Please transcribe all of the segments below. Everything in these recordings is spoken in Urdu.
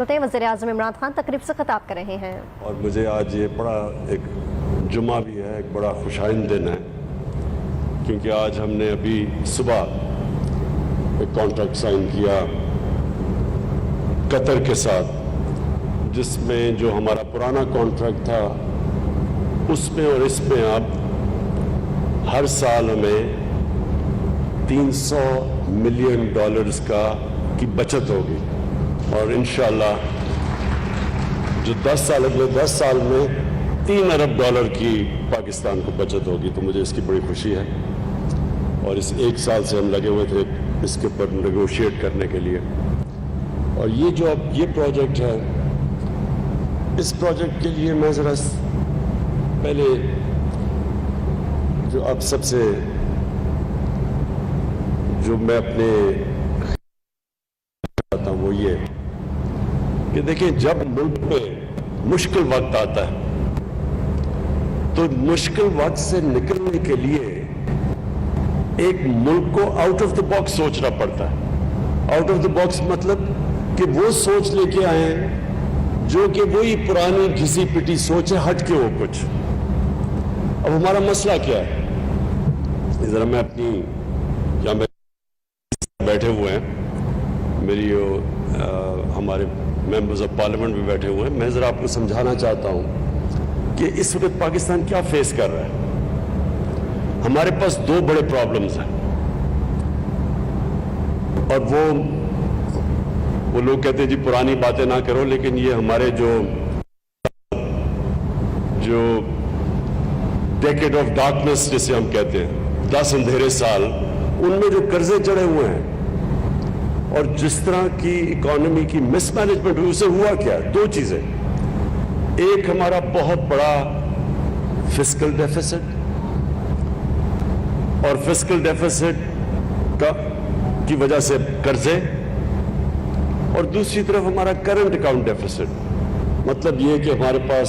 وزیر اعظم عمران خان تقریب سے خطاب کر رہے ہیں اور مجھے آج یہ بڑا ایک جمعہ بھی ہے، ایک بڑا خوشائند دن ہے، کیونکہ آج ہم نے ابھی صبح ایک کانٹریکٹ سائن کیا قطر کے ساتھ، جس میں جو ہمارا پرانا کانٹریکٹ تھا اس میں اور اس میں اب ہر سال ہمیں $300 ملین کی بچت ہوگی، اور انشاءاللہ جو 10 سال اگلے 10 سال میں $3 ارب کی پاکستان کو بچت ہوگی، تو مجھے اس کی بڑی خوشی ہے۔ اور اس 1 سال سے ہم لگے ہوئے تھے اس کے اوپر نیگوشیٹ کرنے کے لیے، اور یہ جو اب یہ پروجیکٹ ہے، اس پروجیکٹ کے لیے میں ذرا پہلے جو اب سب سے جو میں اپنے چاہتا ہوں وہ یہ کہ دیکھیں، جب ملک پہ مشکل وقت آتا ہے تو مشکل وقت سے نکلنے کے لیے ایک ملک کو آؤٹ آف دا باکس سوچنا پڑتا ہے۔ آؤٹ آف دا باکس مطلب کہ وہ سوچ لے کے آئیں جو کہ وہی پرانی گھسی پٹی سوچ ہے، ہٹ کے وہ کچھ۔ اب ہمارا مسئلہ کیا ہے؟ ذرا میں اپنی جہاں بیٹھے ہوئے ہیں، میری ہمارے ممبرز آف پارلیمنٹ بھی بیٹھے ہوئے ہیں، میں ذرا آپ کو سمجھانا چاہتا ہوں کہ اس وقت پاکستان کیا فیس کر رہا ہے۔ ہمارے پاس 2 بڑے پرابلمز ہیں، اور وہ لوگ کہتے ہیں جی پرانی باتیں نہ کرو، لیکن یہ ہمارے جو ڈیکیڈ آف ڈارکنس جسے ہم کہتے ہیں، 10 اندھیرے سال، ان میں جو قرضے چڑھے ہوئے ہیں اور جس طرح کی اکانومی کی مس مینجمنٹ ہوئی، اسے ہوا کیا؟ 2 چیزیں۔ ایک ہمارا بہت بڑا فسکل ڈیفیسٹ، اور فسکل ڈیفیسٹ کی وجہ سے قرضے، اور دوسری طرف ہمارا کرنٹ اکاؤنٹ ڈیفیسٹ، مطلب یہ کہ ہمارے پاس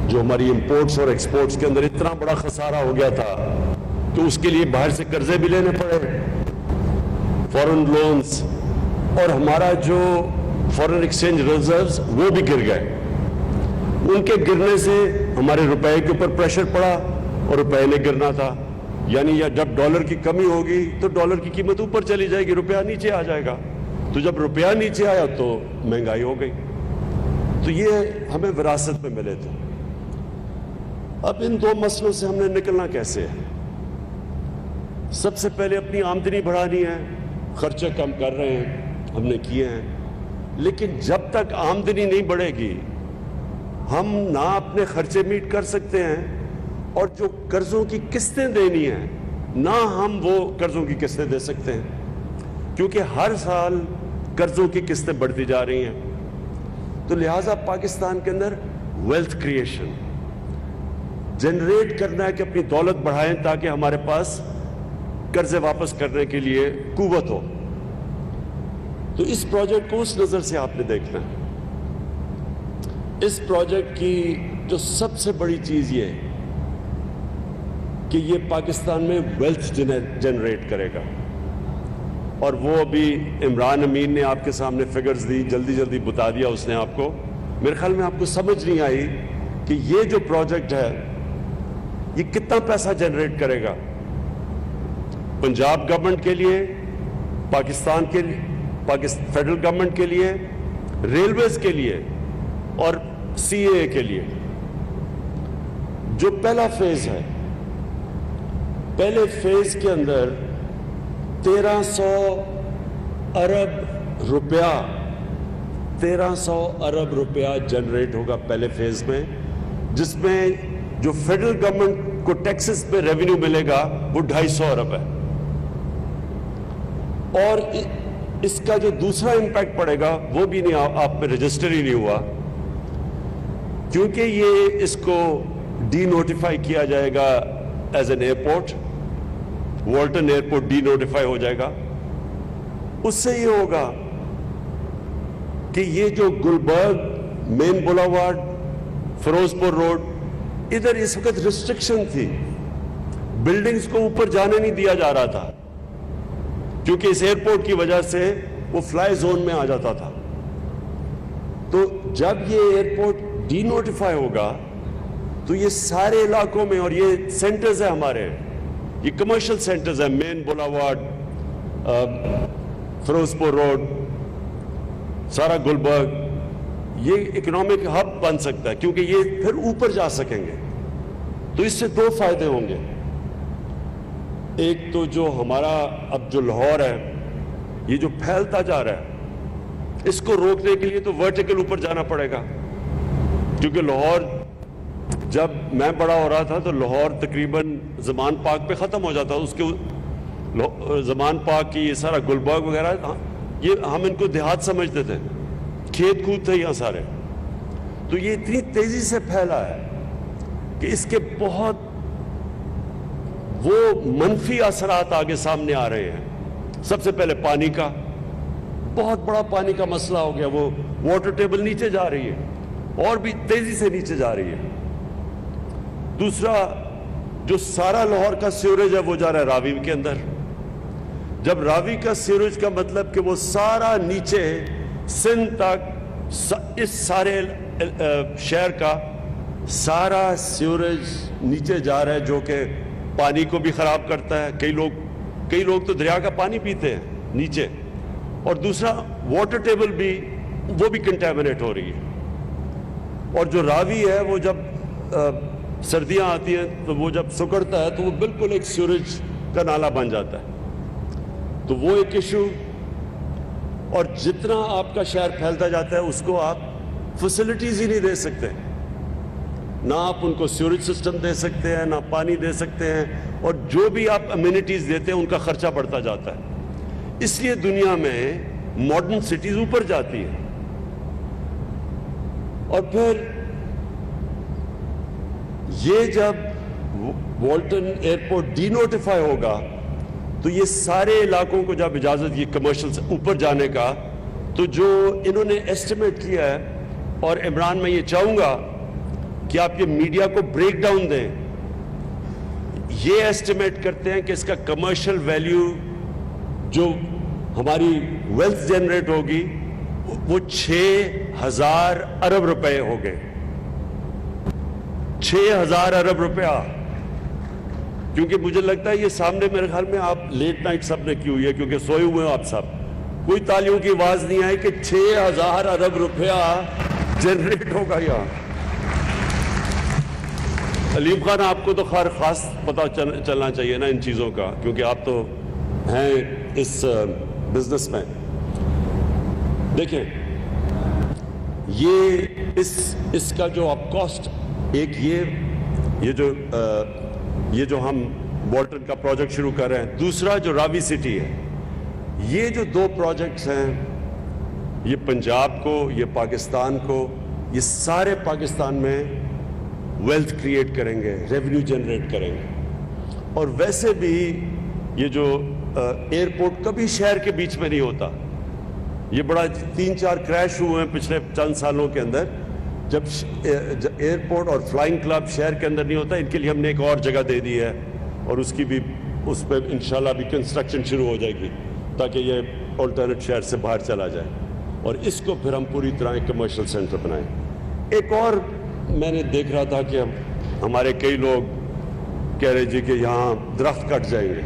جو ہماری امپورٹس اور ایکسپورٹس کے اندر اتنا بڑا خسارہ ہو گیا تھا تو اس کے لیے باہر سے قرضے بھی لینے پڑے، فورن لونز، اور ہمارا جو فورن ایکسچینج ریزروز وہ بھی گر گئے۔ ان کے گرنے سے ہمارے روپے کے اوپر پریشر پڑا، اور روپے نے گرنا تھا، یعنی جب ڈالر کی کمی ہوگی تو ڈالر کی قیمت اوپر چلی جائے گی، روپیہ نیچے آ جائے گا، تو جب روپیہ نیچے آیا تو مہنگائی ہو گئی۔ تو یہ ہمیں وراثت میں ملے تھے۔ اب ان 2 مسئلوں سے ہم نے نکلنا کیسے ہے؟ سب سے پہلے اپنی آمدنی بڑھانی ہے، خرچے کم کر رہے ہیں، ہم نے کیے ہیں، لیکن جب تک آمدنی نہیں بڑھے گی ہم نہ اپنے خرچے میٹ کر سکتے ہیں، اور جو قرضوں کی قسطیں دینی ہیں نہ ہم وہ قرضوں کی قسطیں دے سکتے ہیں، کیونکہ ہر سال قرضوں کی قسطیں بڑھتی جا رہی ہیں۔ تو لہٰذا پاکستان کے اندر ویلتھ کریشن جنریٹ کرنا ہے کہ اپنی دولت بڑھائیں تاکہ ہمارے پاس قرضے واپس کرنے کے لیے قوت ہو۔ تو اس پروجیکٹ کو اس نظر سے آپ نے دیکھنا ہے۔ اس پروجیکٹ کی جو سب سے بڑی چیز یہ ہے کہ یہ پاکستان میں ویلتھ جنریٹ کرے گا، اور وہ ابھی عمران امین نے آپ کے سامنے فگرز دی، جلدی بتا دیا اس نے آپ کو۔ میرے خیال میں آپ کو سمجھ نہیں آئی کہ یہ جو پروجیکٹ ہے یہ کتنا پیسہ جنریٹ کرے گا پنجاب گورنمنٹ کے لیے، پاکستان کے فیڈرل گورنمنٹ کے لیے، ریلویز کے لیے، اور سی اے کے لیے۔ جو پہلا فیز ہے، پہلے فیز کے اندر 1300 ارب روپیہ 1300 ارب روپیہ جنریٹ ہوگا پہلے فیز میں، جس میں جو فیڈرل گورنمنٹ کو ٹیکسز پہ ریونیو ملے گا وہ 250 ارب ہے، اور اس کا جو دوسرا امپیکٹ پڑے گا وہ بھی نہیں، آپ میں رجسٹر ہی نہیں ہوا، کیونکہ یہ اس کو ڈی نوٹیفائی کیا جائے گا as an airport, Walton airport denotify ہو جائے گا۔ اس سے یہ ہوگا کہ یہ جو گلبرگ مین بولاوارڈ، فیروز پور روڈ، ادھر اس وقت ریسٹرکشن تھی، بلڈنگز کو اوپر جانے نہیں دیا جا رہا تھا، کیونکہ اس ایئرپورٹ کی وجہ سے وہ فلائی زون میں آ جاتا تھا۔ جب یہ ایئرپورٹ ڈی نوٹیفائی ہوگا تو یہ سارے علاقوں میں، اور یہ سینٹرز ہیں ہمارے، یہ کمرشل سینٹرز ہیں، مین بولاوارڈ، فیروز پور روڈ، سارا گلبرگ، یہ اکنامک ہب بن سکتا ہے کیونکہ یہ پھر اوپر جا سکیں گے. تو اس سے دو فائدے ہوں گے. ایک تو جو ہمارا اب جو لاہور ہے یہ جو پھیلتا جا رہا ہے، اس کو روکنے کے لیے تو ورٹیکل اوپر جانا پڑے گا. کیونکہ لاہور جب میں بڑا ہو رہا تھا تو لاہور تقریباً زمان پارک پہ ختم ہو جاتا. اس کے زمان پارک کی یہ سارا گلبرگ وغیرہ، یہ ہم ان کو دیہات سمجھتے تھے، کھیت کود تھے یہاں سارے. تو یہ اتنی تیزی سے پھیلا ہے کہ اس کے بہت وہ منفی اثرات آگے سامنے آ رہے ہیں. سب سے پہلے پانی کا، بہت بڑا پانی کا مسئلہ ہو گیا. وہ واٹر ٹیبل نیچے جا رہی ہے اور بھی تیزی سے نیچے جا رہی ہے. دوسرا، جو سارا لاہور کا سیوریج ہے وہ جا رہا ہے راوی کے اندر. جب راوی کا سیوریج کا مطلب کہ وہ سارا نیچے سندھ تک، اس سارے شہر کا سارا سیوریج نیچے جا رہا ہے، جو کہ پانی کو بھی خراب کرتا ہے. کئی لوگ تو دریا کا پانی پیتے ہیں نیچے. اور دوسرا، واٹر ٹیبل بھی وہ بھی کنٹامنیٹ ہو رہی ہے. اور جو راوی ہے وہ جب سردیاں آتی ہیں تو وہ جب سکڑتا ہے تو وہ بالکل ایک سیوریج کا نالا بن جاتا ہے. تو وہ ایک ایشو. اور جتنا آپ کا شہر پھیلتا جاتا ہے اس کو آپ فیسلٹیز ہی نہیں دے سکتے. نہ آپ ان کو سیوریج سسٹم دے سکتے ہیں، نہ پانی دے سکتے ہیں، اور جو بھی آپ امیونٹیز دیتے ہیں ان کا خرچہ بڑھتا جاتا ہے. اس لیے دنیا میں ماڈرن سٹیز اوپر جاتی ہیں. اور پھر یہ جب والٹن ایئرپورٹ ڈی نوٹیفائی ہوگا تو یہ سارے علاقوں کو جب اجازت یہ کمرشل سے اوپر جانے کا، تو جو انہوں نے ایسٹیمیٹ کیا ہے، اور عمران میں یہ چاہوں گا کہ آپ یہ میڈیا کو بریک ڈاؤن دیں، یہ ایسٹیمیٹ کرتے ہیں کہ اس کا کمرشل ویلیو جو ہماری ویلتھ جنریٹ ہوگی وہ 6,000 ارب روپے ہو گئے. 6,000 ارب روپیہ. کیونکہ مجھے لگتا ہے یہ سامنے میرے خیال میں آپ لیٹ نائٹ سب نے کی ہوئی ہے، کیونکہ سوئے ہوئے ہیں آپ سب. کوئی تالیوں کی آواز نہیں آئی کہ 6,000 ارب روپیہ جنریٹ ہوگا یہاں. علیم خان، آپ کو تو خاص پتہ چلنا چاہیے نا ان چیزوں کا، کیونکہ آپ تو ہیں اس بزنس میں. دیکھیں، یہ اس کا جو آپ کاسٹ، ایک یہ جو ہم والٹن کا پروجیکٹ شروع کر رہے ہیں، دوسرا جو راوی سٹی ہے، یہ جو دو پروجیکٹس ہیں، یہ پنجاب کو، یہ پاکستان کو، یہ سارے پاکستان میں ویلتھ کریٹ کریں گے، ریونیو جنریٹ کریں گے. اور ویسے بھی یہ جو ایئرپورٹ کبھی شہر کے بیچ میں نہیں ہوتا. یہ بڑا 3-4 کریش ہوئے ہیں پچھلے چند سالوں کے اندر، جب ایئرپورٹ اور فلائنگ کلب شہر کے اندر نہیں ہوتا. ان کے لیے ہم نے ایک اور جگہ دے دی ہے، اور اس کی بھی اس پہ انشاءاللہ بھی کنسٹرکشن شروع ہو جائے گی تاکہ یہ الٹرنیٹ شہر سے باہر چلا جائے، اور اس کو پھر ہم پوری طرح ایک کمرشل سینٹر بنائیں. ایک اور میں نے دیکھ رہا تھا کہ ہمارے کئی لوگ کہہ رہے جی کہ یہاں درخت کٹ جائیں گے،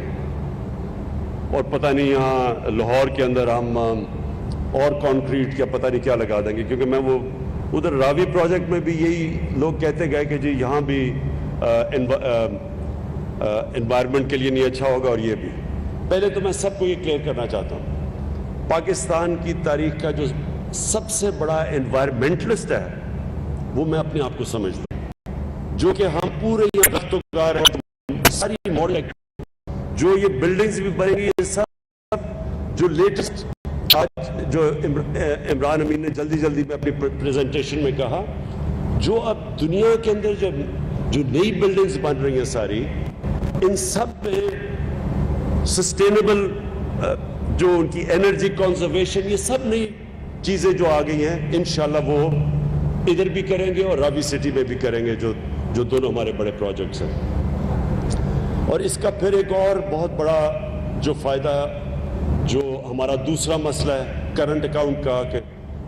اور پتہ نہیں یہاں لاہور کے اندر ہم اور کانکریٹ کیا پتہ نہیں کیا لگا دیں گے. کیونکہ میں وہ ادھر راوی پروجیکٹ میں بھی یہی لوگ کہتے گئے کہ جی یہاں بھی انوائرمنٹ کے لیے نہیں اچھا ہوگا، اور یہ بھی. پہلے تو میں سب کو یہ کلیئر کرنا چاہتا ہوں، پاکستان کی تاریخ کا جو سب سے بڑا انوائرمنٹلسٹ ہے وہ میں اپنے آپ کو سمجھتا ہوں. جو کہ ہم پورے یہاں درختوں کا ساری ماڈل جو یہ بلڈنگز بھی بنے گی، یہ سب جو لیٹسٹ جو عمران امین نے جلدی میں اپنی پریزنٹیشن میں کہا، جو اب دنیا کے اندر جو نئی بلڈنگز بن رہی ہیں ساری، ان سب میں سسٹینیبل جو ان کی انرجی کنزرویشن، یہ سب نئی چیزیں جو آ گئی ہیں، انشاءاللہ وہ ادھر بھی کریں گے اور راوی سٹی میں بھی کریں گے، جو دونوں ہمارے بڑے پروجیکٹس ہیں. اور اس کا پھر ایک اور بہت بڑا جو فائدہ، جو ہمارا دوسرا مسئلہ ہے کرنٹ اکاؤنٹ کا، کہ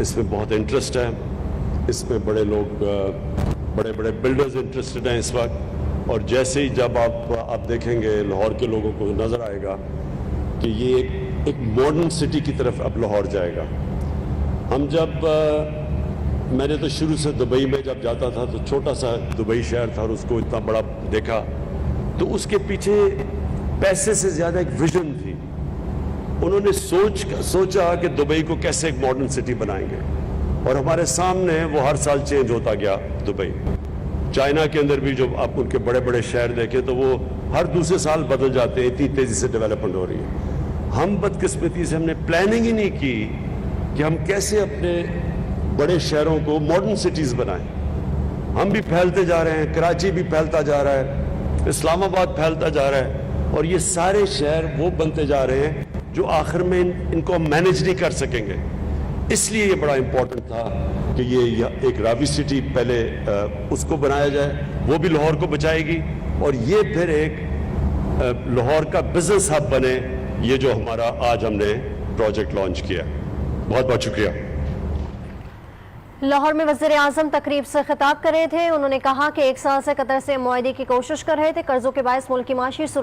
اس میں بہت انٹرسٹ ہے. اس میں بڑے لوگ بڑے بڑے بلڈرز انٹرسٹڈ ہیں اس وقت. اور جیسے ہی جب آپ دیکھیں گے لاہور کے لوگوں کو نظر آئے گا کہ یہ ایک ماڈرن سٹی کی طرف اب لاہور جائے گا. ہم جب میں نے تو شروع سے دبئی میں جب جاتا تھا تو چھوٹا سا دبئی شہر تھا اور اس کو اتنا بڑا دیکھا تو اس کے پیچھے پیسے سے زیادہ ایک ویژن تھی. انہوں نے سوچا کہ دبئی کو کیسے ایک ماڈرن سٹی بنائیں گے اور ہمارے سامنے وہ ہر سال چینج ہوتا گیا. دبئی چائنا کے اندر بھی جو آپ ان کے بڑے بڑے شہر دیکھیں تو وہ ہر دوسرے سال بدل جاتے ہیں, اتنی تیزی سے ڈیولپمنٹ ہو رہی ہے. ہم بدقسمتی سے ہم نے پلاننگ ہی نہیں کی کہ ہم کیسے اپنے بڑے شہروں کو ماڈرن سٹیز بنائیں. ہم بھی پھیلتے جا رہے ہیں, کراچی بھی پھیلتا جا رہا ہے, اسلام آباد پھیلتا جا رہا ہے, اور یہ سارے شہر وہ بنتے جا رہے ہیں جو آخر میں ان کو ہم مینیج نہیں کر سکیں گے. اس لیے یہ بڑا امپورٹنٹ تھا کہ یہ ایک راوی سٹی پہلے اس کو بنایا جائے, وہ بھی لاہور کو بچائے گی, اور یہ پھر ایک لاہور کا بزنس ہب بنے, یہ جو ہمارا آج ہم نے پروجیکٹ لانچ کیا. بہت بہت شکریہ. لاہور میں وزیر اعظم تقریب سے خطاب کر رہے تھے. انہوں نے کہا کہ 1 سال سے قطر سے معاہدے کی کوشش کر رہے تھے. قرضوں کے باعث ملک کی معاشی صورت